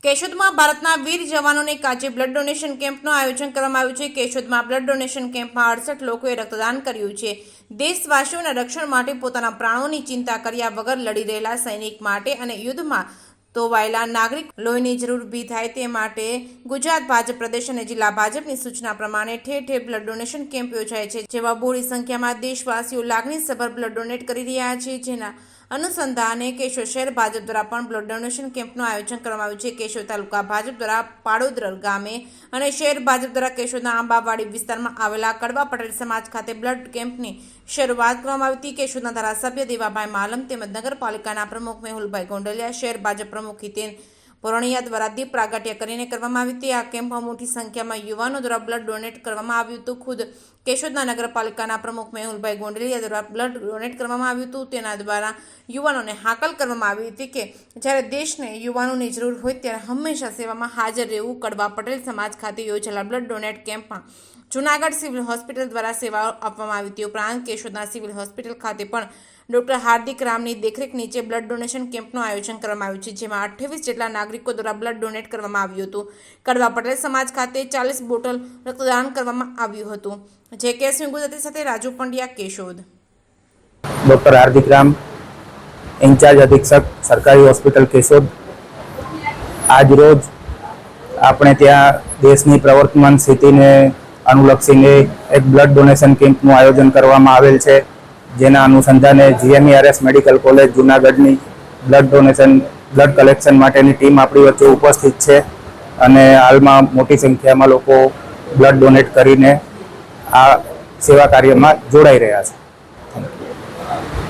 કેશોદમાં ભારતના વીર જવાનોને કાજે બ્લડ ડોનેશન કેમ્પનું આયોજન કરવામાં આવ્યું છે। કેશોદમાં બ્લડ ડોનેશન કેમ્પમાં 68 લોકોએ રક્તદાન કર્યું છે। દેશવાસીઓના રક્ષણ માટે પોતાના પ્રાણોની ચિંતા કર્યા વગર લડી રહેલા સૈનિક માટે અને યુદ્ધમાં ધોવાયેલા નાગરિક લોહીની જરૂર ઊભી થાય તે માટે ગુજરાત ભાજપ પ્રદેશ અને જિલ્લા ભાજપની સૂચના પ્રમાણે ઠેર ઠેર બ્લડ ડોનેશન કેમ્પ યોજાય છે, જેમાં બહોળી સંખ્યામાં દેશવાસીઓ લાગણીસભર બ્લડ ડોનેટ કરી રહ્યા છે। જેના અનુસંધાને કેશોદ શહેર ભાજપ દ્વારા પણ બ્લડ ડોનેશન કેમ્પનું આયોજન કરવામાં આવ્યું છે। કેશોદ તાલુકા ભાજપ દ્વારા પાડોદર ગામે અને શહેર ભાજપ દ્વારા કેશોદના આંબાવાડી વિસ્તારમાં આવેલા કડવા પટેલ સમાજ ખાતે બ્લડ કેમ્પની શરૂઆત કરવામાં આવી હતી। કેશોદના ધારાસભ્ય દેવાભાઈ માલમ તેમજ નગરપાલિકાના પ્રમુખ મેહુલભાઈ ગોંડલિયા, શહેર ભાજપ પ્રમુખ હિતેન પોરણિયા દ્વારા દીપ પ્રાગટ્ય કરીને કરવામાં આવી હતી। આ કેમ્પમાં મોટી સંખ્યામાં યુવાનો દ્વારા બ્લડ ડોનેટ કરવામાં આવ્યું હતું। ખુદ કેશોદના નગરપાલિકાના પ્રમુખ મેહુલભાઈ ગોંડલિયા દ્વારા બ્લડ ડોનેટ કરવામાં આવ્યું હતું। તેના દ્વારા યુવાનોને હાકલ કરવામાં આવી હતી કે જ્યારે દેશને યુવાનોની જરૂર હોય ત્યારે હંમેશા સેવામાં હાજર રહેવું। કડવા પટેલ સમાજ ખાતે યોજાયેલા બ્લડ ડોનેટ કેમ્પમાં જૂનાગઢ સિવિલ હોસ્પિટલ દ્વારા સેવાઓ આપવામાં આવી હતી। ઉપરાંત કેશોદના સિવિલ હોસ્પિટલ ખાતે પણ ડોક્ટર હાર્દિક રામની દેખરેખ નીચે બ્લડ ડોનેશન કેમ્પનું આયોજન કરવામાં આવ્યું છે, જેમાં 28 જેટલા નાગરિકો દ્વારા બ્લડ ડોનેટ કરવામાં આવ્યું હતું। કડવા પટેલ સમાજ ખાતે 40 બોટલ રક્તદાન કરવામાં આવ્યું હતું। જે કેસ ગુજરાતી સાથે રાજુ પંડ્યા, કેશોદ। ડોક્ટર હાર્દિક રામ, ઇન્ચાર્જ અધિક્ષક સરકારી હોસ્પિટલ કેશોદ। આજ રોજ આપણે ત્યાં દેશની પ્રવર્તમાન સ્થિતિને અનુલક્ષીને એક બ્લડ ડોનેશન કેમ્પનું આયોજન કરવામાં આવેલ છે, જેના અનુસંધાને GMERS મેડિકલ કોલેજ જૂનાગઢની બ્લડ કલેક્શન માટેની ટીમ આપણી વચ્ચે ઉપસ્થિત છે અને હાલમાં મોટી સંખ્યામાં લોકો બ્લડ ડોનેટ કરીને આ સેવા કાર્યમાં જોડાઈ રહ્યા છે।